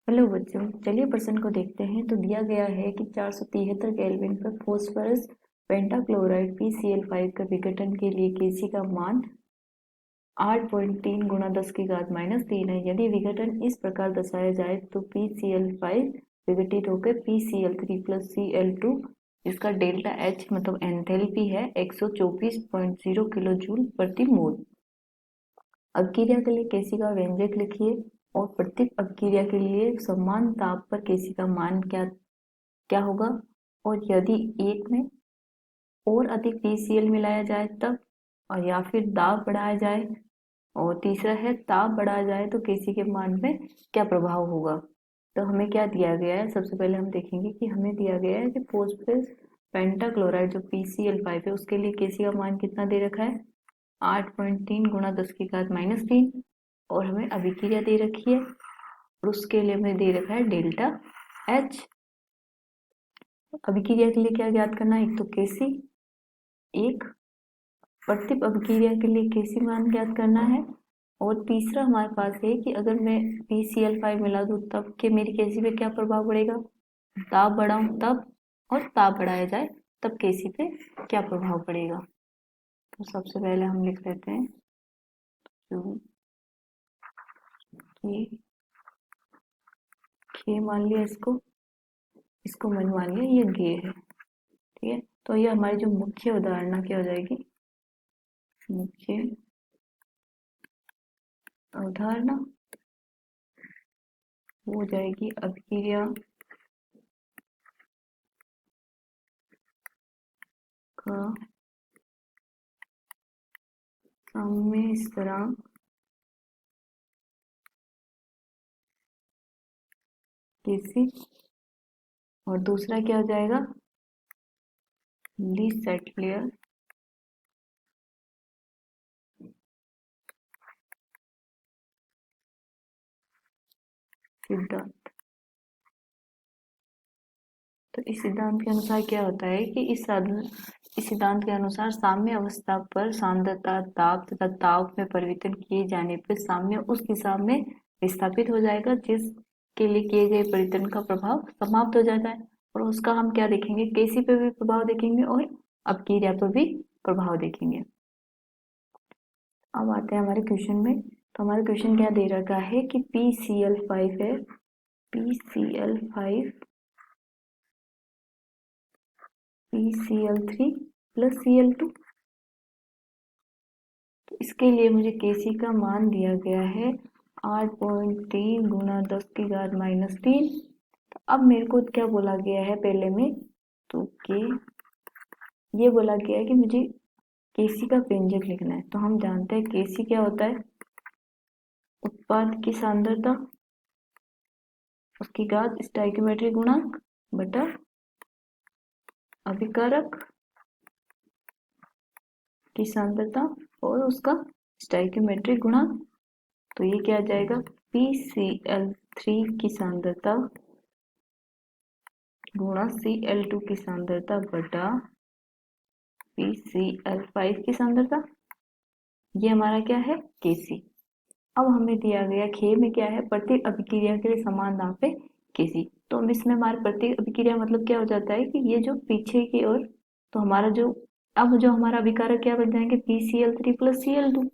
Hello बच्चों, चलिए प्रश्न को देखते हैं। तो दिया गया है कि 473 केल्विन पर फॉस्फोरस पेंटाक्लोराइड PCl5 का विघटन के लिए Kc का मान 8.3 गुणा 10 की घात -3 है। यदि विघटन इस प्रकार दर्शाया जाए तो PCl5 विघटित होकर PCl3 प्लस Cl2 जिसका डेल्टा H मतलब एंथैल्पी है 124.0 किलो जूल प्रति मोल। अभिक्रिया के लिए Kc का व्यंजक लिखिए और प्रत्येक अभिक्रिया के लिए समान ताप पर Kc का मान क्या होगा, और यदि एक में और अधिक PCl मिलाया जाए तब, और या फिर दाब बढ़ाया जाए, और तीसरा है ताप बढ़ाया जाए तो Kc के मान में क्या प्रभाव होगा। तो हमें क्या दिया गया है, सबसे पहले हम देखेंगे कि हमें दिया गया है कि फॉस्फोरस पेंटाक्लोराइड जो PCl5 है उसके लिए Kc का मान कितना दे रखा है 8.3 गुणा 10 की घात -3, और हमें अभिक्रिया दे रखी है और उसके लिए हमें दे रखा है डेल्टा H। अभिक्रिया के लिए क्या ज्ञात करना है, एक तो Kc, एक प्रत्येक अभिक्रिया के लिए Kc मान ज्ञात करना है, और तीसरा हमारे पास है कि अगर मैं PCl5 मिला दूं तब के मेरी Kc पे क्या प्रभाव पड़ेगा, ताप बढ़ाऊं तब, और ताप बढ़ाया जाए तब Kc पे क्या प्रभाव पड़ेगा। तो सबसे पहले हम लिख लेते हैं कि मान लिया इसको मैंने मान लिया ये गे है, ठीक है। तो ये हमारी जो मुख्य अवधारणा क्या हो जाएगी, मुख्य अवधारणा वो हो जाएगी अभिक्रिया का साम्य स्थिरांक Kc, और दूसरा क्या हो जाएगा ली सेटलियर सिद्धांत। तो इस सिद्धांत के अनुसार क्या होता है कि इस सिद्धांत के अनुसार साम्य अवस्था पर सांद्रता, ताप तथा ताप में परिवर्तन किए जाने पर साम्य उस दिशा में विस्थापित हो जाएगा जिसके लिए किए गए परिवर्तन का प्रभाव समाप्त हो जाता है, और उसका हम क्या देखेंगे, Kc पे भी प्रभाव देखेंगे और अपक्रिया पर भी प्रभाव देखेंगे। अब आते हैं हमारे क्वेश्चन में। तो हमारा क्वेश्चन क्या दे रखा है कि PCl5 है, PCl5 PCl3 प्लस Cl2। तो इसके लिए मुझे Kc का मान दिया गया है 8.3 गुणा 10 की घात -3। तो अब मेरे को क्या बोला गया है पहले में, तो ये बोला गया है कि मुझे Kc का व्यंजक लिखना है। तो हम जानते हैं Kc क्या होता है, उत्पाद की सांद्रता उसकी घात स्टोइकियोमेट्रिक गुणांक बटा अभिकारक की सांद्रता और उसका स्टोइकियोमेट्रिक गुणांक। तो ये क्या आ जाएगा PCl3 की सांद्रता गुणा Cl2 की सांद्रता बटा PCl5 की सांद्रता। ये हमारा क्या है Kc। अब हमें दिया गया खे में क्या है, प्रत्येक अभिक्रिया के लिए समान दाब पे Kc। तो हम इसमें हमारे प्रत्येक अभिक्रिया मतलब क्या हो जाता है कि ये जो पीछे की ओर, तो हमारा जो अब जो हमारा अभिकारक क्या बन जाएंगे PCl3 प्लस Cl2।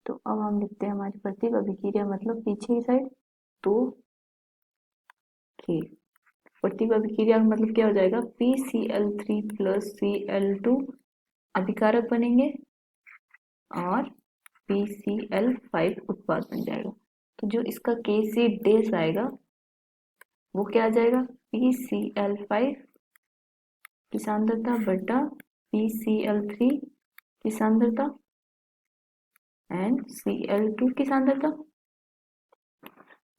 तो अब हम लिखते हैं हमारी प्रत्येक अभिक्रिया मतलब पीछे की साइड, तो खे प्रत्येक अभिक्रिया मतलब क्या हो जाएगा PCl3 प्लस Cl2 अभिकारक बनेंगे और PCl5 उत्पाद बन जाएगा। तो जो इसका Kc डैश आएगा वो क्या आ जाएगा PCl5 की सांद्रता बटा PCl3 की सांद्रता एंड Cl2 की सांद्रता।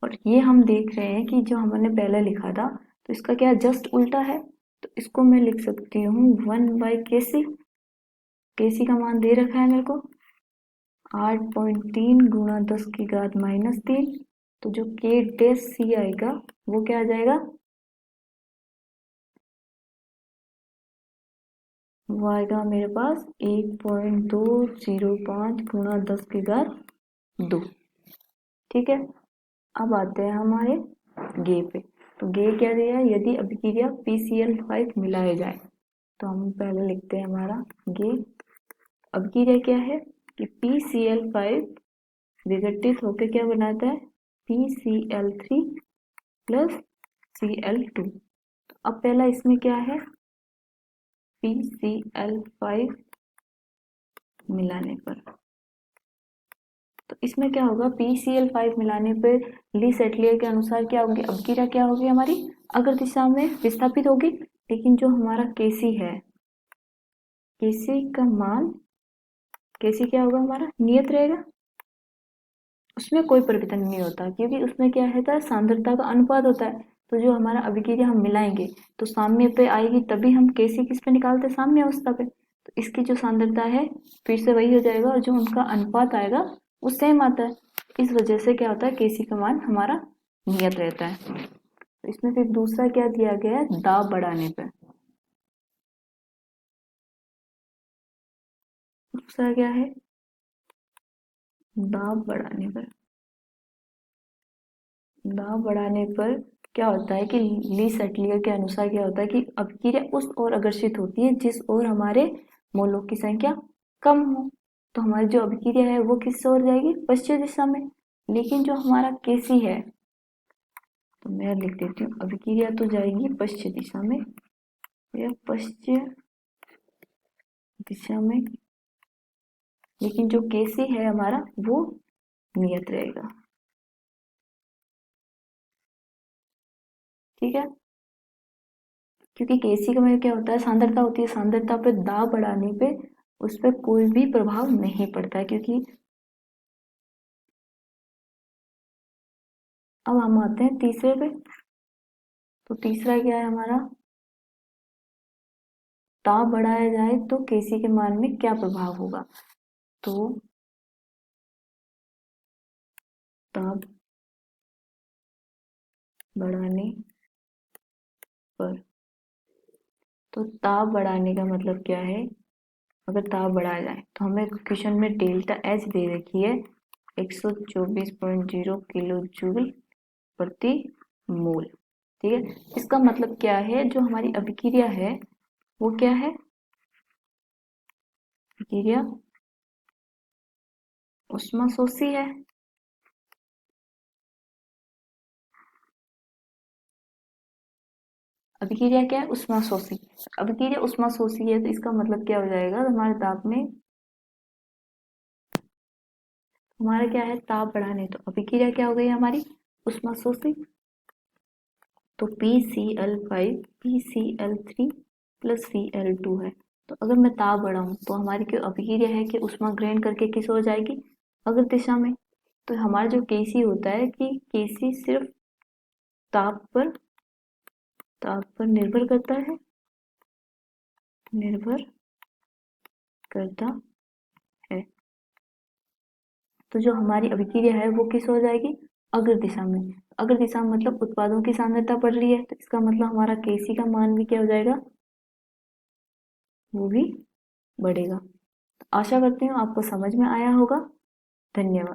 और ये हम देख रहे हैं कि जो हमने पहले लिखा था तो इसका क्या जस्ट उल्टा है, तो इसको मैं लिख सकती हूँ 1/Kc। Kc का मान दे रखा है मेरे को 8.3 गुणा 10 की घात -3। तो जो K डैश C आएगा वो क्या आ जाएगा, वो आएगा मेरे पास 1.205 गुणा 10 की घात 2। ठीक है। अब आते हैं हमारे गे पे। तो गे क्या दिया है, यदि अभिक्रिया PCl5 मिलाए जाए, तो हम पहले लिखते हैं हमारा गे। अभिक्रिया क्या है कि PCl5 विघटित होकर क्या बनाता है, PCl3 प्लस Cl2। अब पहला इसमें क्या है, PCl5 मिलाने पर, तो इसमें क्या होगा, PCl5 मिलाने पर ली सेटलियर के अनुसार क्या होगी, अभिक्रिया क्या होगी हमारी, अगर दिशा में विस्थापित होगी। लेकिन जो हमारा Kc है, Kc का मान, Kc क्या होगा हमारा, नियत रहेगा, उसमें कोई परिवर्तन नहीं होता, क्योंकि उसमें क्या है, सांद्रता का अनुपात होता है। तो जो हमारा अभिक्रिया हम मिलाएंगे तो साम्य पे आएगी, तभी हम Kc किस पे निकालते हैं, साम्य अवस्था पे। तो इसकी जो सांद्रता है फिर से वही हो जाएगा, और जो उनका अनुपात आएगा वो सेम आता है। इस वजह से क्या होता है, Kc का मान हमारा नियत रहता है। तो इसमें फिर दूसरा क्या दिया गया है, दाब बढ़ाने पे। दूसरा क्या है, दाब बढ़ाने पर। दाब बढ़ाने पर क्या होता है कि ली सेटलियर के अनुसार क्या होता है कि अभिक्रिया उस ओर अग्रसित होती है जिस ओर हमारे मोलों की संख्या कम हो। तो हमारी जो अभिक्रिया है वो किस ओर जाएगी, पश्चिम दिशा में। लेकिन जो हमारा Kc है, तो मैं लिख देती हूँ, अभिक्रिया तो जाएगी पश्चिम दिशा में, या पश्चिम दिशा में, लेकिन जो Kc है हमारा वो नियत रहेगा। ठीक है, क्योंकि Kc का मतलब क्या होता है, सांद्रता होती है, सांद्रता पे दाब बढ़ाने पे उस पर कोई भी प्रभाव नहीं पड़ता है। क्योंकि अब हम आते हैं तीसरे पे। तो तीसरा क्या है हमारा, दाब बढ़ाया जाए तो Kc के मान में क्या प्रभाव होगा। तो दाब बढ़ाने पर, तो दाब बढ़ाने का मतलब क्या है, अगर दाब बढ़ाया जाए तो हमें क्वेश्चन में डेल्टा एच दे रखी है 124.0 किलो जूल प्रति मोल। ठीक है, इसका मतलब क्या है, जो हमारी अभिक्रिया है वो क्या है, अभिक्रिया उष्माशोषी है। अभिक्रिया क्या है, उष्माशोषी। अभिक्रिया उष्माशोषी है, तो इसका मतलब क्या हो जाएगा, हमारे ताप में हमारा क्या है, ताप बढ़ाने, तो अभिक्रिया क्या हो गई हमारी, उष्माशोषी। तो PCl5 PCl3 प्लस Cl2 है। तो अगर मैं ताप बढ़ाऊं तो हमारी जो अभिक्रिया है कि उष्मा ग्रहण करके किस हो जाएगी, अग्र दिशा में। तो हमारा जो Kc होता है कि Kc सिर्फ ताप पर निर्भर करता है, निर्भर करता है। तो जो हमारी अभिक्रिया है वो किस हो जाएगी, अग्र दिशा में। अग्र दिशा में मतलब उत्पादों की सांद्रता बढ़ रही है, तो इसका मतलब हमारा Kc का मान भी क्या हो जाएगा, वो भी बढ़ेगा। आशा करती हूँ आपको समझ में आया होगा। धन्यवाद।